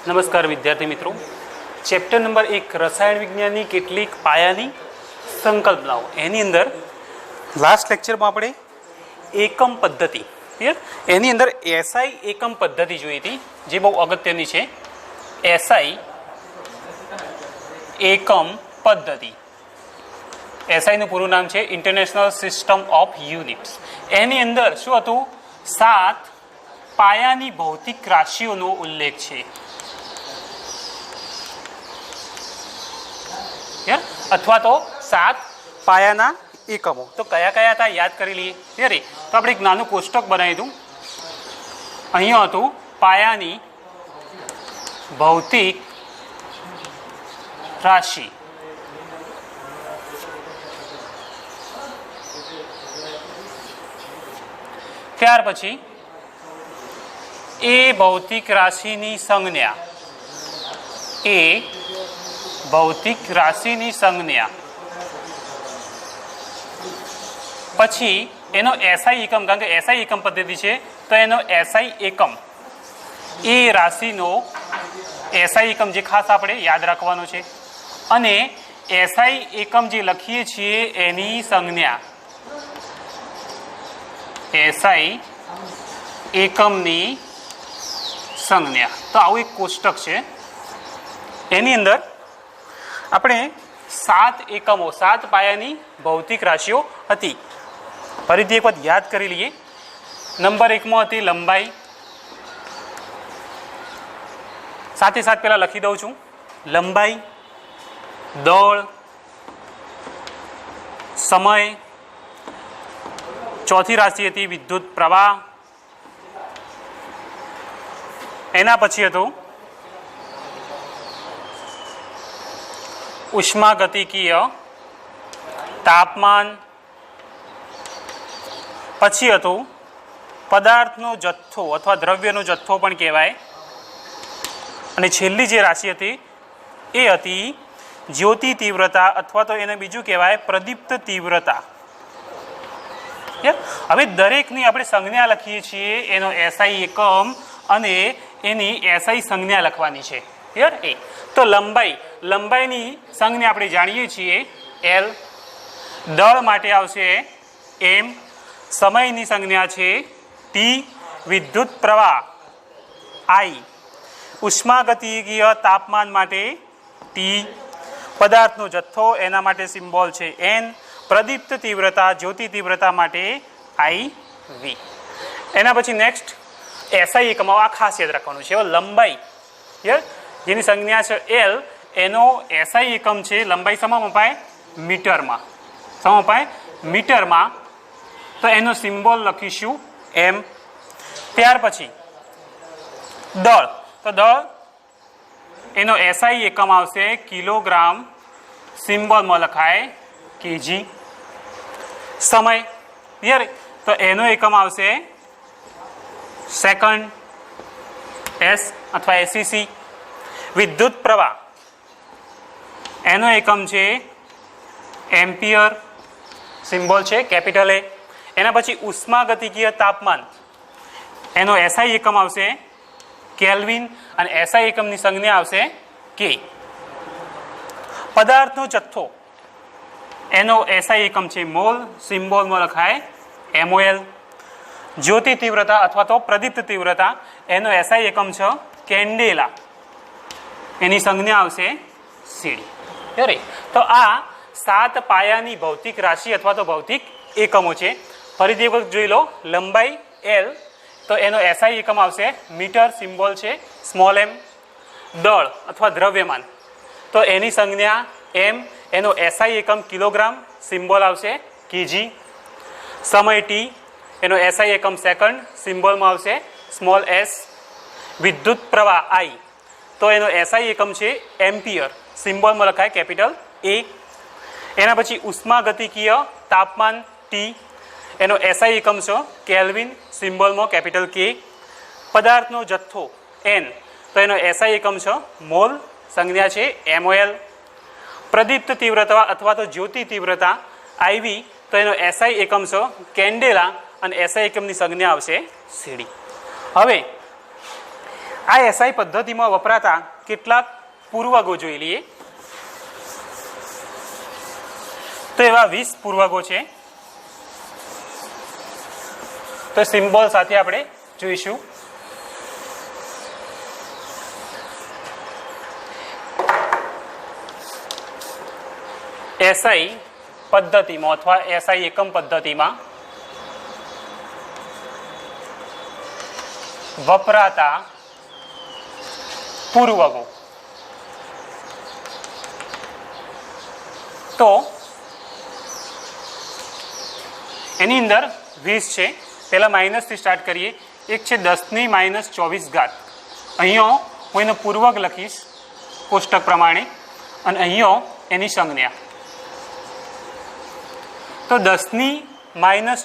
નમસ્કાર વિદ્યાર્થી મિત્રો, ચેપ્ટર નંબર 1 રસાયણ વિજ્ઞાનની કેટલીક પાયાની સંકલ્પનાઓ એની અંદર લાસ્ટ લેક્ચરમાં આપણે એકમ પદ્ધતિ ક્લિયર એની અંદર એસઆઈ એકમ પદ્ધતિ જોઈ હતી જે બહુ અગત્યની છે. એસઆઈ એકમ પદ્ધતિ, એસઆઈનું પૂરું નામ છે ઇન્ટરનેશનલ સિસ્ટમ ઓફ યુનિટ્સ. એની અંદર શું હતું? 7 પાયાની ભૌતિક રાશિઓનો ઉલ્લેખ છે અથવા તો 7 પાયાના એકમો. તો કયા કયા હતા યાદ કરી લઈએ. ત્યારે તો આપણે એક નાનું કોષ્ટક બનાવી દઉં. અહીંયા હતું પાયાની ભૌતિક રાશિ. ત્યાર પછી એ ભૌતિક રાશિની સંજ્ઞા, એ ભૌતિક રાશિની સંજ્ઞા, પછી એનો એસઆઈ એકમ, કારણ કે એસઆઈ એકમ પદ્ધતિ છે તો એનો એસઆઈ એકમ, એ રાશિનો એસઆઈ એકમ જે ખાસ આપણે યાદ રાખવાનો છે, અને એસઆઈ એકમ જે લખીએ છીએ એની સંજ્ઞા, એસઆઈ એકમની સંજ્ઞા. તો આવું એક કોષ્ટક છે. એની અંદર આપણે 7 એકમો, 7 પાયાની ભૌતિક રાશિઓ હતી. ફરીથી એક વખત યાદ કરી લઈએ. નંબર 1 માં હતી લંબાઈ. સાથે સાથ પહેલા લખી દઉં છું. લંબાઈ, દળ, સમય. ચોથી રાશિ હતી વિદ્યુત પ્રવાહ. એના પછી હતું ઉષ્માગતિકીય તાપમાન. પછી હતું પદાર્થનો જથ્થો અથવા દ્રવ્યનો જથ્થો પણ કહેવાય. અને છેલ્લી જે રાશિ હતી એ હતી જ્યોતિ તીવ્રતા અથવા તો એને બીજું કહેવાય પ્રદીપ્ત તીવ્રતા. હવે દરેકની આપણે સંજ્ઞા લખીએ છીએ, એનો એસઆઈ એકમ અને એની એસઆઈ સંજ્ઞા લખવાની છે. ક્લિયર? એ તો લંબાઈની સંજ્ઞા આપણે જાણીએ છીએ એલ. દળ માટે આવશે એમ. સમયની સંજ્ઞા છે ટી. વિદ્યુત પ્રવાહ આઈ. ઉષ્માગતિકીય તાપમાન માટે ટી. પદાર્થનો જથ્થો એના માટે સિમ્બોલ છે એન. પ્રદીપ્ત તીવ્રતા, જ્યોતિ તીવ્રતા માટે આઈ વી. એના પછી નેક્સ્ટ એસઆઈ એકમમાં આ ખાસ યાદ રાખવાનું છે. લંબાઈ જેની સંજ્ઞા છે એલ, એનો એસઆઈ એકમ છે લંબાઈ શેમાં મપાય? મીટરમાં. શેમાં મપાય? મીટરમાં. તો એનો સિમ્બોલ લખીશું એમ. ત્યાર પછી દળ. તો દળ એનો એસઆઈ એકમ આવશે કિલોગ્રામ, સિમ્બોલમાં લખાય કેજી. સમય ક્લિયર? તો એનો એકમ આવશે સેકન્ડ, એસ અથવા એસીસી. વિદ્યુત પ્રવાહ એનો એકમ છે એમ્પિયર, સિમ્બોલ છે કેપિટલ એ. એના પછી ઉષ્માગતિકીય તાપમાન, એનો એસઆઈ એકમ આવશે કેલ્વિન અને એસઆઈ એકમની સંજ્ઞા આવશે કે. પદાર્થનો જથ્થો એનો એસઆઈ એકમ છે મોલ, સિમ્બોલમાં લખાય એમઓએલ. જ્યોતિ તીવ્રતા અથવા તો પ્રદીપ્ત તીવ્રતા, એનો એસઆઈ એકમ છે કેન્ડેલા, એની સંજ્ઞા આવશે સીડી. બરાબર? તો આ 7 પાયાની ભૌતિક રાશિ અથવા તો ભૌતિક એકમો છે. ફરીથી એક વખત જોઈ લો. લંબાઈ એલ, તો એનો એસઆઈ એકમ આવશે મીટર, સિમ્બોલ છે સ્મોલ એમ. દળ અથવા દ્રવ્યમાન, તો એની સંજ્ઞા એમ, એનો એસઆઈ એકમ કિલોગ્રામ, સિમ્બોલ આવશે કેજી. સમય ટી, એનો એસઆઈ એકમ સેકન્ડ, સિમ્બોલમાં આવશે સ્મોલ એસ. વિદ્યુત પ્રવાહ આઈ, તો એનો એસઆઈ એકમ છે એમ્પિયર, સિમ્બોલમાં લખાય કેપિટલ એ. એના પછી ઉષ્માગતિકીય તાપમાન ટી, એનો એસઆઈ એકમ છે કેલ્વિન, સિમ્બોલમાં કેપિટલ કે. પદાર્થનો જથ્થો એન, તો એનો એસઆઈ એકમ છે મોલ, સંજ્ઞા છે એમઓએલ. પ્રદીપ્ત તીવ્રતા અથવા તો જ્યોતિ તીવ્રતા આઈવી, તો એનો એસઆઈ એકમ છે કેન્ડેલા અને એસઆઈ એકમની સંજ્ઞા આવશે સીડી. હવે આ એસઆઈ પદ્ધતિમાં વપરાતા કેટલાક પૂર્વગો જોઈ લઈએ. તો એવા 20 પૂર્વગો છે. તો સિમ્બોલ સાથે આપણે જોઈશું. એસઆઈ પદ્ધતિમાં અથવા એસઆઈ એકમ પદ્ધતિમાં વપરાતા પૂર્વગો. તો એની અંદર 20 છે. પહેલા માઇનસથી સ્ટાર્ટ કરીએ. એક છે 10 - 24 અહીંયા હું એનો પૂર્વક લખીશ કોષ્ટક પ્રમાણે અને અહીંયા એની સંજ્ઞા. તો 10 -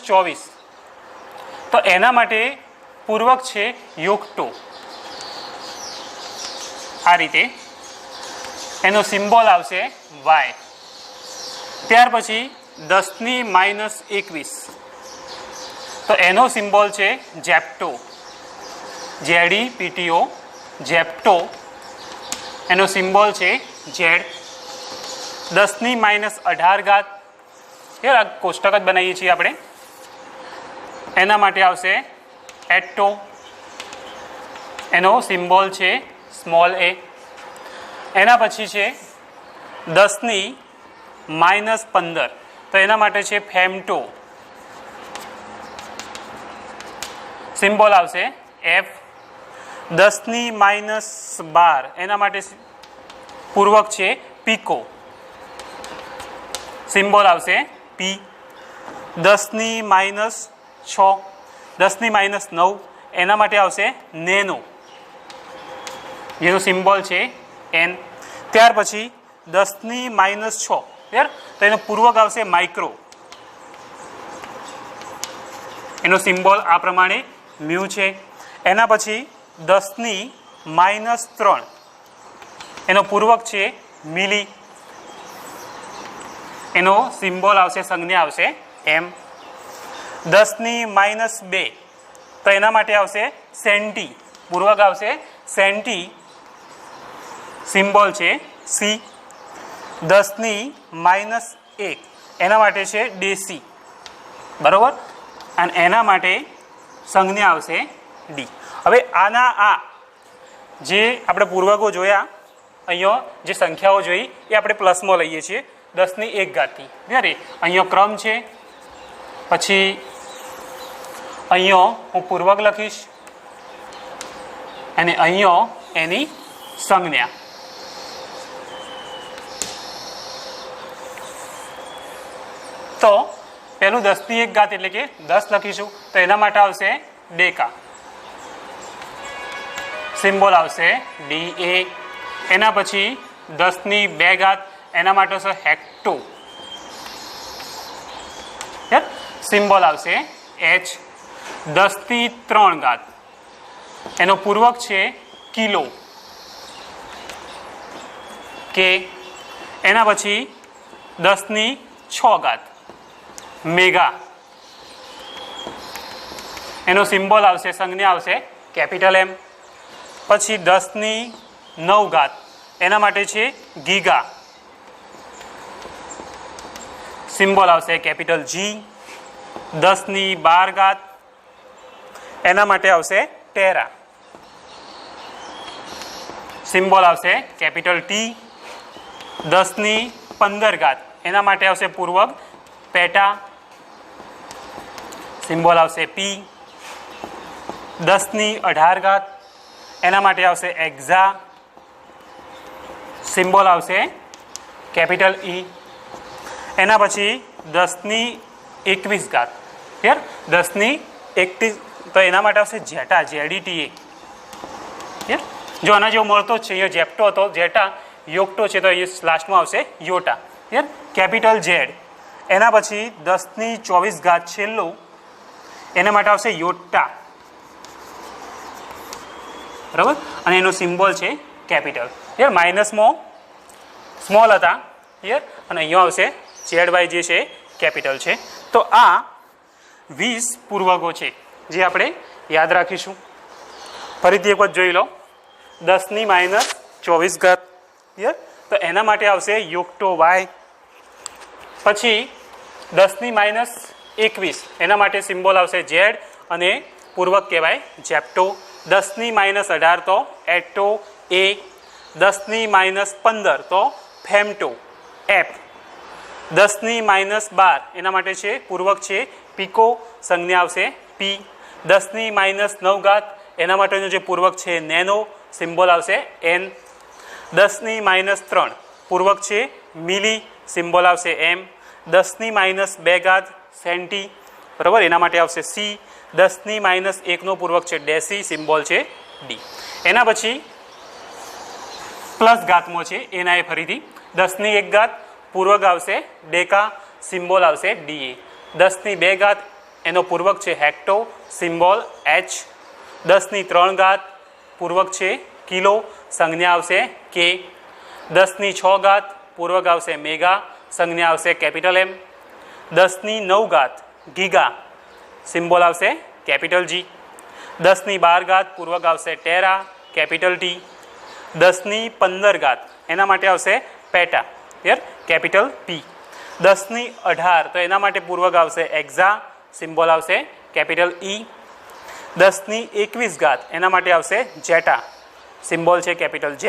24 તો એના માટે પૂર્વક છે યોગટો. આ રીતે એનો સિમ્બોલ આવશે વાય. ત્યાર પછી 10 - 21 તો એનો સિમ્બોલ છે જેપ્ટો. ZEPTO zepto. એનો સિમ્બોલ છે ઝેડ. 10 - 18 આ કોષ્ટક જ બનાવીએ છીએ આપણે. એના માટે આવશે એટો. એનો સિમ્બોલ છે સ્મોલ એ. એના પછી છે 10 - 15 તો એના માટે છે ફેમટો. સિમ્બોલ આવશે એફ. 10 - 12 એના માટે પૂર્વક છે પીકો. સિમ્બોલ આવશે પી. 10 - 6 10 - 9 એના માટે આવશે નેનો, જેનો સિમ્બોલ છે એન. ત્યાર પછી 10 - 6 બરાબર તો એનો પૂર્વક આવશે માઇક્રો. એનો સિમ્બોલ આ પ્રમાણે મ્યુ છે. એના પછી 10 - 3 એનો પૂર્વક છે મિલી. એનો સિમ્બોલ આવશે સંજ્ઞા આવશે એમ. 10 - 2 તો એના માટે આવશે સેન્ટી. પૂર્વક આવશે સેન્ટી. સિમ્બોલ છે સી. 10 - 1 એના માટે છે ડેસી. બરોબર. અને એના માટે સંજ્ઞા આવશે ડી. હવે આના આ જે આપણે પૂર્વકો જોયા અહીંયા જે સંખ્યાઓ જોઈ એ આપણે પ્લસમાં લઈએ છીએ 10 - 1 બરાબર. અહીંયા ક્રમ છે. પછી અહીંયા હું પૂર્વક લખીશ અને અહીંયા એની સંજ્ઞા. તો પહેલું 10 - 1 એટલે કે 10 લખીશું તો એના માટે આવશે ડેકા. સિમ્બોલ આવશે DA. એના પછી 10 - 2 એના માટે આવશે હેક્ટો. સિમ્બોલ આવશે H. 10 - 3 એનો પૂર્વક છે કિલો કે. એના પછી 10 - 6 મેગા. એનો સિમ્બોલ આવશે સંજ્ઞા આવશે કેપિટલ એમ. પછી 10 - 9 એના માટે છે ગીગા. સિમ્બોલ આવશે કેપિટલ G. 10 - 12 એના માટે આવશે ટેરા. સિમ્બોલ આવશે કેપિટલ T. 10 - 15 એના માટે આવશે પૂર્વક પેટા. સિમ્બોલ આવશે P. 10 - 18 એના માટે આવશે એક્ઝા. સિમ્બોલ આવશે કેપિટલ E. એના પછી 10 - 21 ક્લિયર. 10 - 21 તો એના માટે આવશે જેટા. ZETA. ક્લિયર. જો આના જેવો મળતો જ છે. અહીંયા જેપ્ટો હતો જેટા. યોગટો છે તો એ લાસ્ટમાં આવશે યોટા. ક્લિયર. Capital Z. એના પછી 10 - 24 છેલ્લું એના માટે આવશે યોટા. બરાબર. અને એનો સિમ્બોલ છે કેપિટલ. ક્લિયર. માઇનસમાં સ્મોલ હતા. ક્લિયર. અને અહીંયા આવશે ZY જે છે કેપિટલ છે. તો આ 20 પૂર્વકો છે જે આપણે યાદ રાખીશું. ફરીથી એક વખત જોઈ લો. 10⁻²4 ક્લિયર? તો એના માટે આવશે યુક્તો y. પછી 10⁻21 એના માટે સિમ્બોલ આવશે z અને પૂર્વક કહેવાય જેપ્ટો. 10⁻18 તો એટો a. 10⁻15 તો ફેમટો f. 10⁻12 એના માટે છે પૂર્વક છે પીકો, સંજ્ઞા આવશે p. 10⁻9 એના માટેનું જે પૂર્વક છે નેનો, સિમ્બોલ આવશે n. 10⁻3 પૂર્વક છે મિલી, સિમ્બોલ આવશે m. 10⁻2 સેન્ટી, બરાબર, એના માટે આવશે c. 10⁻1 નો પૂર્વક છે ડેસી, સિમ્બોલ છે d. એના પછી પ્લસ ઘાતમાં છે એના એ ફરીથી 10⁻1 પૂર્વક આવશે ડેકા, સિમ્બોલ આવશે da. 10⁻2 એનો પૂર્વક છે હેક્ટો, સિમ્બોલ h. 10⁻3 પૂર્વક છે કિલો, સંજ્ઞા આવશે k. 10�6 પૂર્વક આવશે મેગા, સંજ્ઞા આવશે કેપિટલ M. 10�9 ગીગા, સિમ્બોલ આવશે કેપિટલ G. 10⁻12 પૂર્વક આવશે ટેરા, કેપિટલ T. 10⁻15 એના માટે આવશે પેટા, કેપિટલ P. 10⁻18 તો એના માટે પૂર્વક આવશે એક્ઝા, સિમ્બોલ આવશે કેપિટલ E. 10⁻21 એના માટે આવશે જેટા, સિમ્બોલ છે કેપિટલ Z.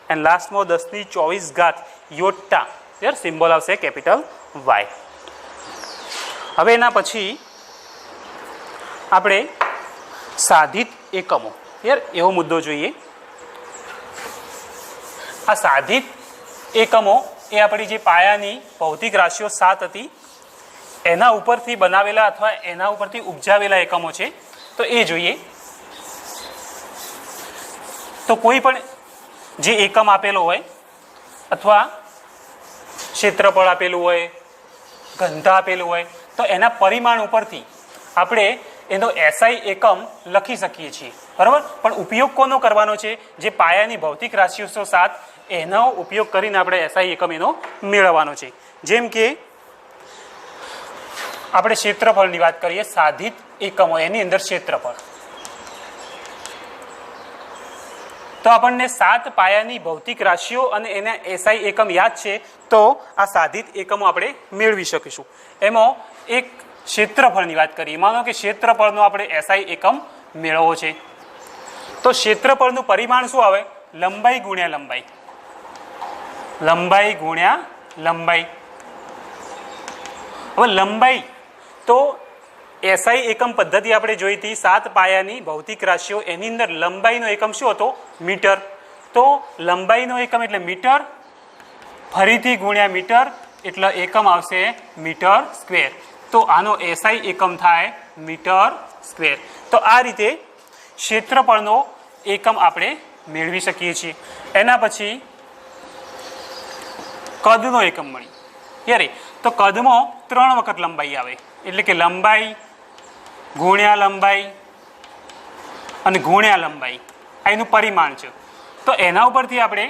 એન્ડ લાસ્ટમાં 10⁻24 યોટ્ટા, સિમ્બોલ આવશે કેપિટલ Y. હવે એના પછી આપણે સાધિત એકમો એવો મુદ્દો જોઈએ. આ સાધિત એકમો એ આપણી જે પાયાની ભૌતિક રાશિઓ 7 હતી એના ઉપરથી બનાવેલા અથવા એના ઉપરથી ઉપજાવેલા એકમો છે. તો એ જોઈએ. તો કોઈ પણ જે એકમ આપેલો હોય અથવા ક્ષેત્રફળ આપેલું હોય, ઘનતા આપેલું હોય, તો એના પરિમાણ ઉપરથી આપણે એનો એસઆઈ એકમ લખી શકીએ છીએ, બરાબર. પણ ઉપયોગ કોનો કરવાનો છે? જે પાયાની ભૌતિક રાશિઓ 7 એનો ઉપયોગ કરીને આપણે એસઆઈ એકમ એનો મેળવવાનો છે. જેમ કે આપણે ક્ષેત્રફળની વાત કરીએ, સાધિત એકમો એની અંદર ક્ષેત્રફળ. તો આપણને 7 પાયાની ભૌતિક રાશિઓ અને એના એસઆઈ એકમ યાદ છે, તો આ સાધિત એકમો આપણે મેળવી શકીશું. એમાં એક ક્ષેત્રફળની વાત કરીએ. માનો કે ક્ષેત્રફળનો આપણે એસઆઈ એકમ મેળવવો છે, તો ક્ષેત્રફળનું પરિમાણ શું આવે? લંબાઈ ગુણ્યા લંબાઈ, લંબાઈ ગુણ્યા લંબાઈ. હવે લંબાઈ તો એસઆઈ એકમ પદ્ધતિ આપણે જોઈ હતી 7 પાયાની ભૌતિક રાશિઓ, એની અંદર લંબાઈનો એકમ શું હતો? મીટર. તો લંબાઈનો એકમ એટલે મીટર, ફરીથી ગુણ્યા મીટર એટલે એકમ આવશે મીટર સ્ક્વેર. તો આનો એસઆઈ એકમ થાય મીટર સ્ક્વેર. તો આ રીતે ક્ષેત્રફળનો એકમ આપણે મેળવી શકીએ છીએ. એના પછી કદનો એકમ મળી યારે. તો કદમાં 3 વખત લંબાઈ આવે, એટલે કે લંબાઈ ગુણ્યા લંબાઈ અને ગુણ્યા લંબાઈ, આ એનું પરિમાણ છે. તો એના ઉપરથી આપણે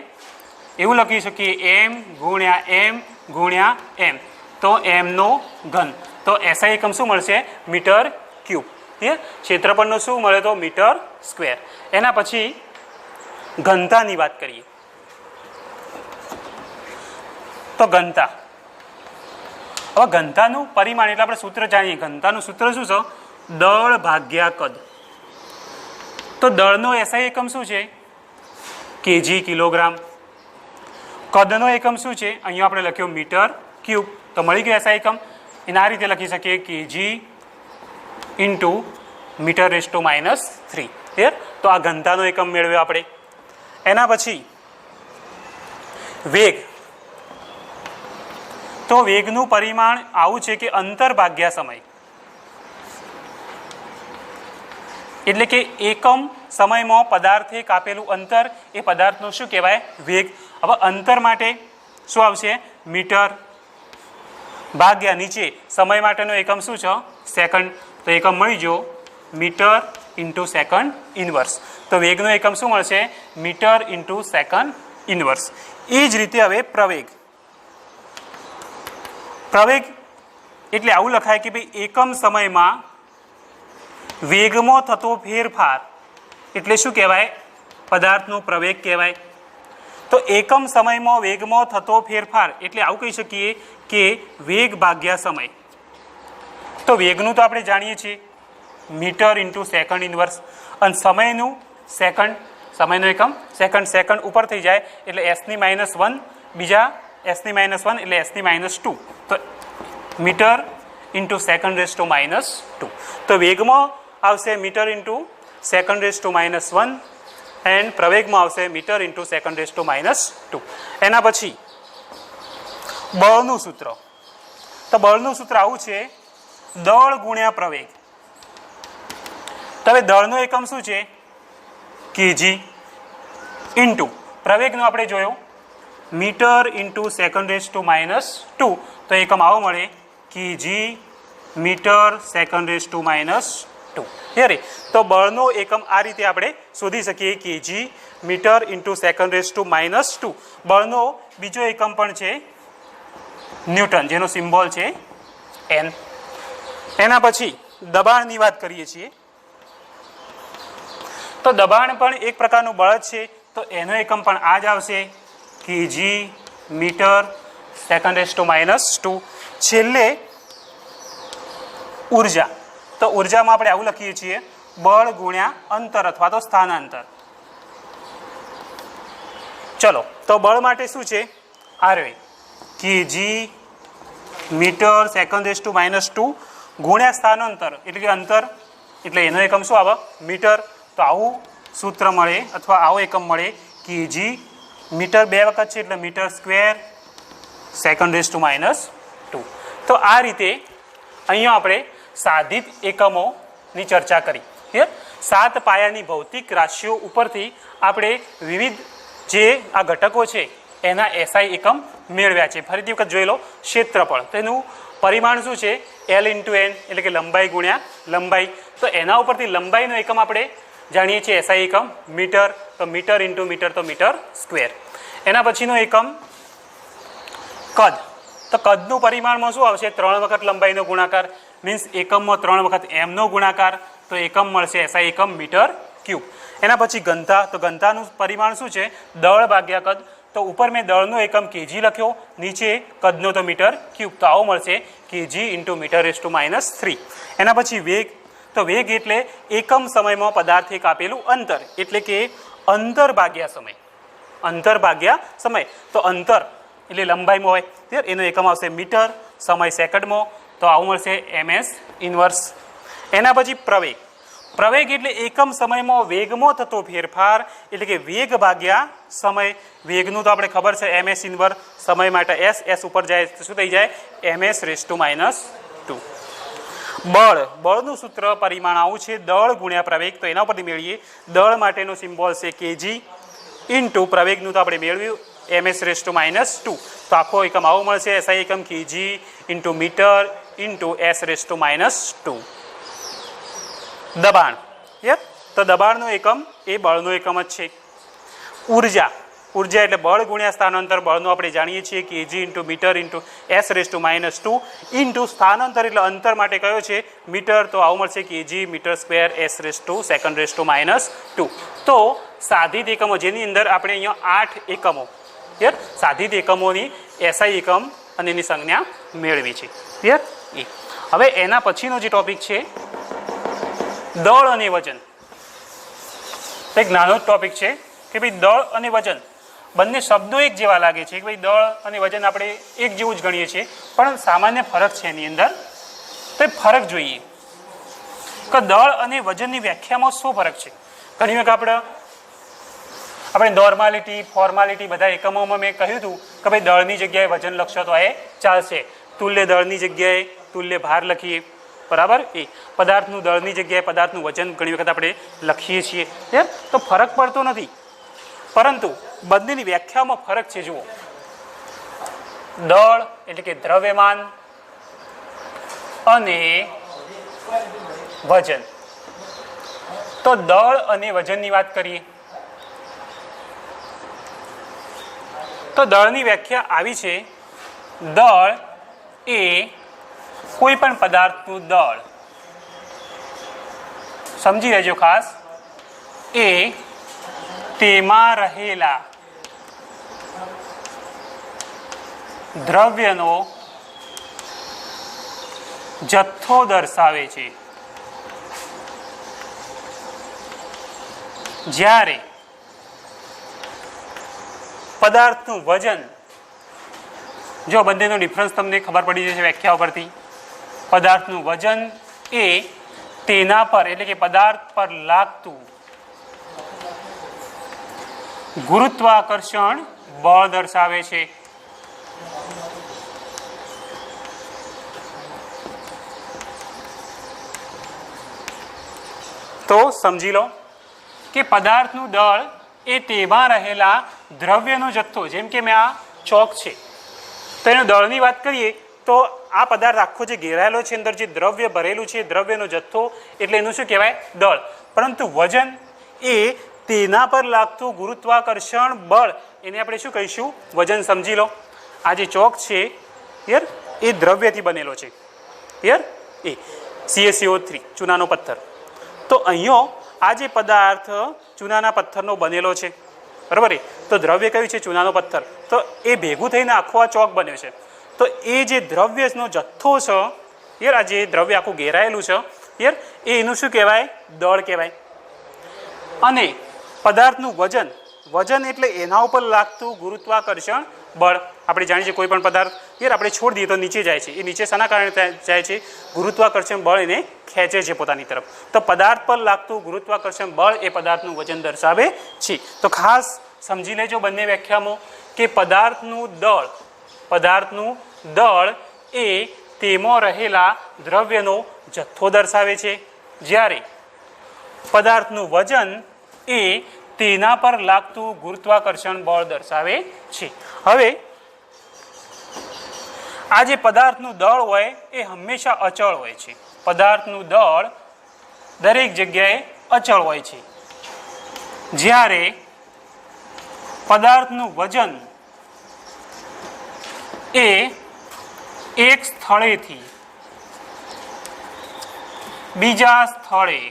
એવું લખી શકીએ m ગુણ્યા m ગુણ્યા m, તો m નો ઘન. તો એસઆઈ એકમ શું મળશે? Metre cube. ક્ષેત્રફળનો શું મળે? તો મીટર સ્ક્વેર. એના પછી ઘનતાની વાત કરીએ. તો ઘનતા, હવે ઘનતાનું પરિમાણ એટલે આપણે સૂત્ર જાણીએ. ઘનતાનું સૂત્ર શું છે? દળ ભાગ્યા કદ. તો દળનો એસઆઈ એકમ શું છે? KG, kilogram. કદનો એકમ શું છે? અહીંયા આપણે લખ્યો મીટર ક્યુબ. તો મળી ગયો એસઆઈ એકમ. એને આ રીતે લખી શકીએ kg into metre raise to -3. Clear? તો આ ઘનતાનો એકમ મેળવ્યો આપણે. એના પછી વેગ. તો વેગનું પરિમાણ આવું છે કે અંતર ભાગ્યા સમય, એટલે કે એકમ સમયમાં પદાર્થે કાપેલું અંતર, એ પદાર્થનું શું કહેવાય? વેગ. હવે અંતર માટે શું આવશે? મીટર ભાગ્યા નીચે સમય માટેનો એકમ શું છે? સેકન્ડ. તો એકમ મળી ગયો મીટર ઇન્ટુ સેકન્ડ ઇનવર્સ. તો વેગનો એકમ શું મળશે? Metre into second inverse. એ જ રીતે હવે પ્રવેગ. પ્રવેગ એટલે આવું લખાય કે ભાઈ એકમ સમયમાં વેગમાં થતો ફેરફાર એટલે શું કહેવાય? પદાર્થનો પ્રવેગ કહેવાય. તો એકમ સમયમાં વેગમાં થતો ફેરફાર એટલે આવું કહી શકીએ કે વેગ ભાગ્યા સમય. તો વેગનું તો આપણે જાણીએ છીએ મીટર ઇન્ટુ સેકન્ડ ઇન્વર્સ, અને સમયનું સેકન્ડ, સમયનો એકમ સેકન્ડ, સેકન્ડ ઉપર થઈ જાય એટલે એસની -1, બીજા એસની -1 એટલે એસની -2, તો metre into second raise to -2. તો વેગમાં આવશે metre into second raise to -1 and પ્રવેગમાં આવશે metre into second raise to -2. એના પછી બળનું સૂત્ર. તો બળનું સૂત્ર આવું છે, દળ ગુણ્યા પ્રવેગ. તો હવે દળનો એકમ શું છે? કેજી. ઇન્ટુ પ્રવેગનો આપણે જોયો metre into second raise to -2, તો એકમ આવો મળે kg metre second raise to -2. યરે તો બળનો એકમ આ રીતે આપણે શોધી શકીએ, kg metre into second raise to -2. બળનો બીજો એકમ પણ છે ન્યૂટન, જેનો સિમ્બોલ છે એન. એના પછી દબાણની વાત કરીએ છીએ. તો દબાણ પણ એક પ્રકારનું બળ જ છે, તો એનો એકમ પણ આ જ આવશે, kg metre second raise to -2. છેલ્લે ઉર્જા. તો ઉર્જામાં આપણે આવું લખીએ છીએ, બળ ગુણ્યા અંતર અથવા તો સ્થાનાંતર. ચલો, તો બળ માટે શું છે? આરવે KG metre second raise to -2 ગુણ્યા સ્થાનાંતર એટલે કે અંતર, એટલે એનો એકમ શું આવે? મીટર. તો આવું સૂત્ર મળે અથવા આવો એકમ મળે, કેજી મીટર 2 વખત છે એટલે metre square second raise to -2. તો આ રીતે અહીંયા આપણે સાધિત એકમોની ચર્ચા કરી. 7 પાયાની ભૌતિક રાશિઓ ઉપરથી આપણે વિવિધ જે આ ઘટકો છે એના એસઆઈ એકમ મેળવ્યા છે. ફરીથી વખત જોઈ લો, ક્ષેત્રફળ, તો એનું પરિમાણ શું છે? L ઇન્ટુ N એટલે કે લંબાઈ ગુણ્યા લંબાઈ. તો એના ઉપરથી લંબાઈનો એકમ આપણે જાણીએ છીએ એસઆઈ એકમ મીટર, તો મીટર ઇન્ટુ મીટર તો મીટર સ્ક્વેર. એના પછીનો એકમ કદ. તો કદનું પરિમાણમાં શું આવશે? 3 વખત લંબાઈનો ગુણાકાર, મીન્સ એકમમાં 3 વખત એમનો ગુણાકાર, તો એકમ મળશે એસઆઈ એકમ મીટર ક્યુબ. એના પછી ઘનતા. તો ઘનતાનું પરિમાણ શું છે? દળ ભાગ્યા કદ. તો ઉપર મેં દળનો એકમ કેજી લખ્યો, નીચે કદનો તો મીટર ક્યુબ, તો આવો મળશે KG into metre raise to -3. એના પછી વેગ. તો વેગ એટલે એકમ સમયમાં પદાર્થે કાપેલું અંતર, એટલે કે અંતર ભાગ્યા સમય. અંતર ભાગ્યા સમય. તો અંતર એટલે લંબાઈમાં હોય, એનો એકમ આવશે મીટર, સમય સેકન્ડમાં, તો આવું મળશે MS ઇન્વર્સ. એના પછી પ્રવેગ. પ્રવેગ એટલે એકમ સમયમાં વેગમાં થતો ફેરફાર, એટલે કે વેગ ભાગ્યા સમય. વેગનું તો આપણે ખબર છે MS ઇન્વર્સ, સમય માટે S ઉપર જાય તો શું થઈ જાય? MS race to -2. બળ. બળનું સૂત્ર પરિમાણ આવું છે, દળ ગુણ્યા પ્રવેગ. તો એના પરથી મેળવીએ, દળ માટેનો સિમ્બોલ છે કેજી ઇન્ટુ પ્રવેગનું તો આપણે મેળવ્યું MS રેસ ટુ -2. તો આખો એકમ આવો મળશે, એસઆઈ એકમ kg into metre into S raise to -2. દબાણ. તો દબાણનો એકમ એ બળનો એકમ જ છે. ઉર્જા. ઉર્જા એટલે બળ ગુણ્યા સ્થાનાંતર. બળનો આપણે જાણીએ છીએ kg into metre into S raise to -2 into સ્થાનાંતર એટલે અંતર માટે કયો છે? મીટર, તો આવું મળશે kg metre square S raise to second raise to -2. તો સાધિત એકમો, જેની અંદર આપણે અહીંયા 8 એકમો, સાધિત એકમોની એસઆઈ એકમ અને એની સંજ્ઞા મેળવી છે. ક્લિયર? હવે એના પછીનો જે ટોપિક છે દળ અને વજન. એક નાનો જ ટોપિક છે કે ભાઈ દળ અને વજન બંને શબ્દો એક જેવા લાગે છે કે ભાઈ દળ અને વજન આપણે એક જેવું જ ગણીએ છીએ, પણ સામાન્ય ફરક છે એની અંદર. તો એ ફરક જોઈએ કે દળ અને વજનની વ્યાખ્યામાં શું ફરક છે. ઘણી વખત આપણે નોર્માલિટી, ફોર્માલિટી બધા એકમોમાં મેં કહ્યું હતું કે ભાઈ દળની જગ્યાએ વજન લખશો તો એ ચાલશે. તુલ્ય દળની જગ્યાએ તુલ્ય ભાર લખીએ, બરાબર. એ પદાર્થનું દળની જગ્યાએ પદાર્થનું વજન ઘણી વખત આપણે લખીએ છીએ. તો ફરક પડતો નથી, પરંતુ બંનેની વ્યાખ્યામાં ફરક છે. જુઓ, દળ એટલે કે દ્રવ્યમાન અને વજન. તો દળ અને વજનની વાત કરીએ તો દળની વ્યાખ્યા આવી છે, દળ એ કોઈ પણ પદાર્થનું દળ, સમજી લેજો ખાસ, એ તેમાં રહેલા દ્રવ્યનો જથ્થો દર્શાવે છે. જ્યારે પદાર્થનું વજન, જો બંનેનો ડિફરન્સ તમને ખબર પડી જશે વ્યાખ્યા પરથી, પદાર્થનું વજન એ તેના પર એટલે કે પદાર્થ પર લાગતું ગુરુત્વાકર્ષણ બળ દર્શાવે છે. તો સમજી લો કે પદાર્થનું દળ એ તેમાં રહેલા દ્રવ્યનો જથ્થો, જેમ કે મેં આ ચોક છે તો એનો દળની વાત કરીએ તો આ પદાર્થ આખો જે ઘેરાયેલો છે અંદર જે દ્રવ્ય ભરેલું છે દ્રવ્યનો જથ્થો એટલે એનું શું કહેવાય? દળ. પરંતુ વજન એ તેના પર લાગતું ગુરુત્વાકર્ષણ બળ, એને આપણે શું કહીશું? વજન. સમજી લો આ જે ચોક છે યાર એ દ્રવ્યથી બનેલો છે યાર, એ CaCO3 ચૂનાનો પથ્થર. તો અહીંયા આ જે પદાર્થ ચૂનાના પથ્થરનો બનેલો છે બરાબર, તો દ્રવ્ય કયું છે? ચૂનાનો પથ્થર. તો એ ભેગું થઈને આખો આ ચોક બન્યો છે. તો એ જે દ્રવ્યનો જથ્થો છે યાર, આ જે દ્રવ્ય આખું ઘેરાયેલું છે યાર, એ એનું શું કહેવાય? દળ કહેવાય. અને પદાર્થનું વજન, વજન એટલે એના ઉપર લાગતું ગુરુત્વાકર્ષણ બળ. આપણે જાણીએ છીએ કોઈ પણ પદાર્થ યાર આપણે છોડી દઈએ તો નીચે જાય છે. એ નીચે શાના કારણે જાય છે? ગુરુત્વાકર્ષણ બળ એને ખેંચે છે પોતાની તરફ. તો પદાર્થ પર લાગતું ગુરુત્વાકર્ષણ બળ એ પદાર્થનું વજન દર્શાવે છે. તો ખાસ સમજી લેજો બંને વ્યાખ્યામાં કે પદાર્થનું દળ એ તેમાં રહેલા દ્રવ્યનો જથ્થો દર્શાવે છે, જ્યારે પદાર્થનું વજન એ તેના પર લાગતું ગુરુત્વાકર્ષણ બળ દર્શાવે છે. હવે આ જે પદાર્થનું દળ હોય એ હંમેશા અચળ હોય છે. પદાર્થનું દળ દરેક જગ્યાએ અચળ હોય છે, જ્યારે પદાર્થનું વજન એ એક સ્થળેથી બીજા સ્થળે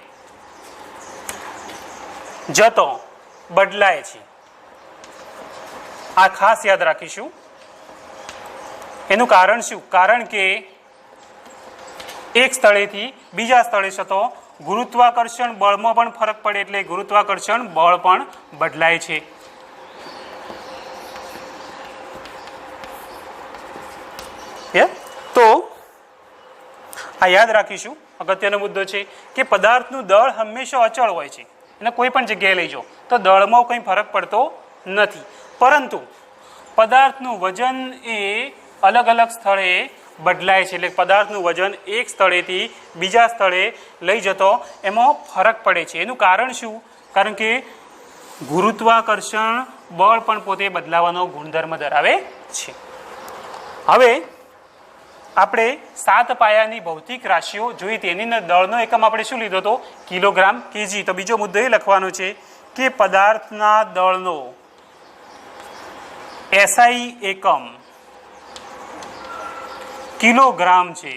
જતો બદલાય છે. આ ખાસ યાદ રાખીશું. એનું કારણ શું? કારણ કે એક સ્થળેથી બીજા સ્થળે જતો ગુરુત્વાકર્ષણ બળમાં પણ ફરક પડે એટલે ગુરુત્વાકર્ષણ બળ પણ બદલાય છે. તો આ યાદ રાખીશું. અગત્યનો મુદ્દો છે કે પદાર્થનું દળ હંમેશા અચળ હોય છે, એને કોઈ પણ જગ્યાએ લઈ જાઓ તો દળમાં કંઈ ફરક પડતો નથી. પરંતુ પદાર્થનું વજન એ અલગ અલગ સ્થળે બદલાય છે, એટલે પદાર્થનું વજન એક સ્થળેથી બીજા સ્થળે લઈ જતો એમાં ફરક પડે છે. એનું કારણ શું? કારણ કે ગુરુત્વાકર્ષણ બળ પણ પોતે બદલાવાનો ગુણધર્મ ધરાવે છે. હવે આપણે 7 પાયાની ભૌતિક રાશિઓ જોઈ, તેની અંદર દળનો એકમ આપણે શું લીધો હતો? Kilogram, KG. તો બીજો મુદ્દો એ લખવાનો છે કે પદાર્થના દળનો SI એકમ કિલોગ્રામ છે,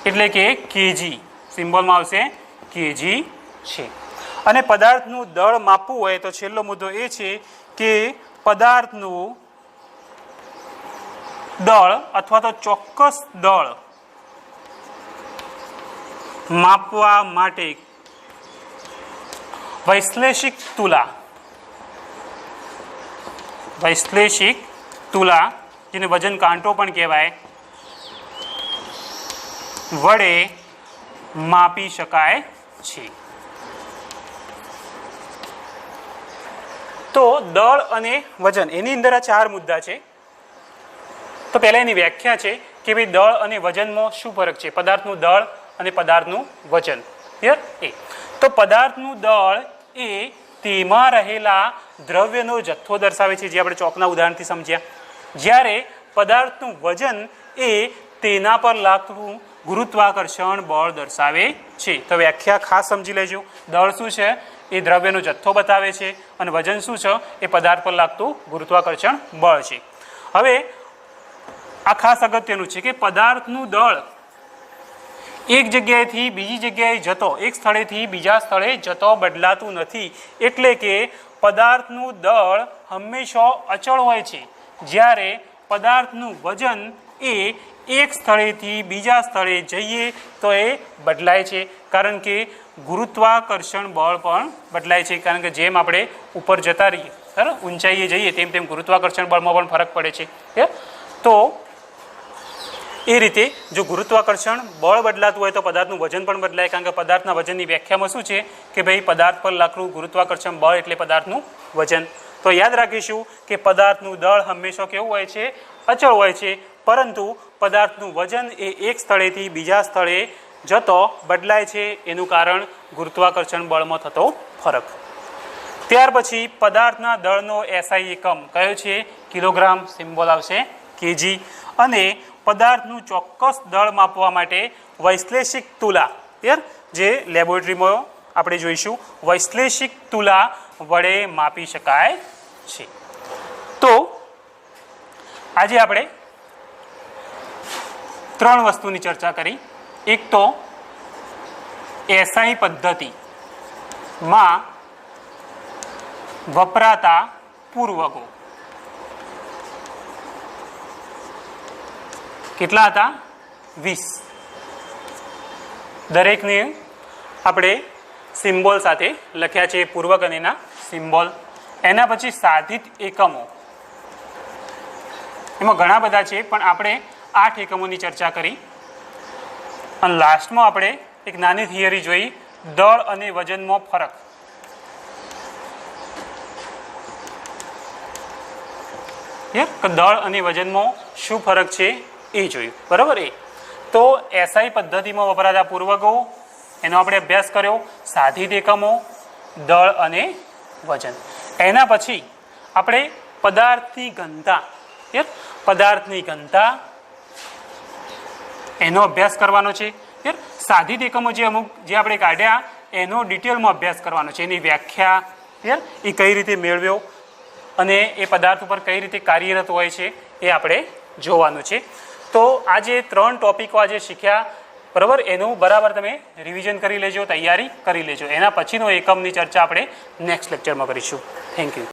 એટલે કે કેજી. સિમ્બોલમાં આવશે કેજી છે. અને પદાર્થનું દળ માપવું હોય તો છેલ્લો મુદ્દો એ છે કે પદાર્થનું દળ અથવા તો ચોક્કસ દળ માપવા માટે વૈશ્લેષિક તુલા, જેને વજન કાંટો પણ કહેવાય, વડે માપી શકાય છે. તો દળ અને વજન એની અંદર આ 4 મુદ્દા છે. તો પહેલા એની વ્યાખ્યા છે કે ભાઈ દળ અને વજનમાં શું ફરક છે? પદાર્થનું દળ અને પદાર્થનું વજન. ક્લિયર? તો પદાર્થનું દળ એ તેમાં રહેલા દ્રવ્યનો જથ્થો દર્શાવે છે, જે આપણે ચોકના ઉદાહરણથી સમજ્યા. જ્યારે પદાર્થનું વજન એ તેના પર લાગતું ગુરુત્વાકર્ષણ બળ દર્શાવે છે. તો વ્યાખ્યા ખાસ સમજી લેજો. દળ શું છે? એ દ્રવ્યનો જથ્થો બતાવે છે, અને વજન શું છે? એ પદાર્થ પર લાગતું ગુરુત્વાકર્ષણ બળ છે. હવે આ ખાસ અગત્યનું છે કે પદાર્થનું દળ એક જગ્યાએથી બીજી જગ્યાએ જતો, એક સ્થળેથી બીજા સ્થળે જતો બદલાતું નથી, એટલે કે પદાર્થનું દળ હંમેશા અચળ હોય છે, જ્યારે પદાર્થનું વજન એ એક સ્થળેથી બીજા સ્થળે જઈએ તો એ બદલાય છે, કારણ કે ગુરુત્વાકર્ષણ બળ પણ બદલાય છે, કારણ કે જેમ આપણે ઉપર જતા રહીએ, બરાબર, ઊંચાઈએ જઈએ તેમ તેમ ગુરુત્વાકર્ષણ બળમાં પણ ફરક પડે છે. તો એ રીતે જો ગુરુત્વાકર્ષણ બળ બદલાતું હોય તો પદાર્થનું વજન પણ બદલાય, કારણ કે પદાર્થના વજનની વ્યાખ્યામાં શું છે કે ભાઈ પદાર્થ પર લાગતું ગુરુત્વાકર્ષણ બળ એટલે પદાર્થનું વજન. તો યાદ રાખીશું કે પદાર્થનું દળ હંમેશા કેવું હોય છે, અચળ હોય છે, પરંતુ પદાર્થનું વજન એ એક સ્થળેથી બીજા સ્થળે જતો બદલાય છે, એનું કારણ ગુરુત્વાકર્ષણ બળમાં થતો ફરક. ત્યાર પછી પદાર્થના દળનો એસઆઈ એકમ કયો છે, કિલોગ્રામ, સિમ્બોલ આવશે કેજી. અને પદાર્થનું ચોક્કસ દળ માપવા માટે વૈશ્લેષિક તુલા, જે લેબોરેટરીમાં આપણે જોઈશું, વૈશ્લેષિક તુલા વડે માપી શકાય છે. તો આજે આપણે 3 વસ્તુની ચર્ચા કરી. એક તો એસઆઈ પદ્ધતિમાં વપરાતા પૂર્વકો કેટલા હતા, 20. દરેકને આપણે સિમ્બોલ સાથે લખ્યા છે, પૂર્વક અને એના સિમ્બોલ. એના પછી સાધિત એકમો, એમાં ઘણા બધા છે, પણ આપણે 8 એકમોની ચર્ચા કરી. અને લાસ્ટમાં આપણે એક નાની થિયરી જોઈ, દળ અને વજનમાં ફરક. દળ અને વજનમાં શું ફરક છે એ જોયું, બરાબર. એ તો એસઆઈ પદ્ધતિમાં વપરાતા પૂર્વકો એનો આપણે અભ્યાસ કર્યો, સાધિત એકમો, દળ અને વજન. એના પછી આપણે પદાર્થની ઘનતા, પદાર્થની ઘનતા એનો અભ્યાસ કરવાનો છે. સાધિત એકમો જે અમુક જે આપણે કાઢ્યા એનો ડિટેલમાં અભ્યાસ કરવાનો છે, એની વ્યાખ્યા, એ કઈ રીતે મેળવ્યો અને એ પદાર્થ ઉપર કઈ રીતે કાર્યરત હોય છે એ આપણે જોવાનું છે. તો આ જે 3 ટોપિકો આજે શીખ્યા, બરાબર, એનું બરાબર તમે રિવિઝન કરી લેજો, તૈયારી કરી લેજો. એના પછીનો એકમની ચર્ચા આપણે નેક્સ્ટ લેક્ચરમાં કરીશું. Thank you.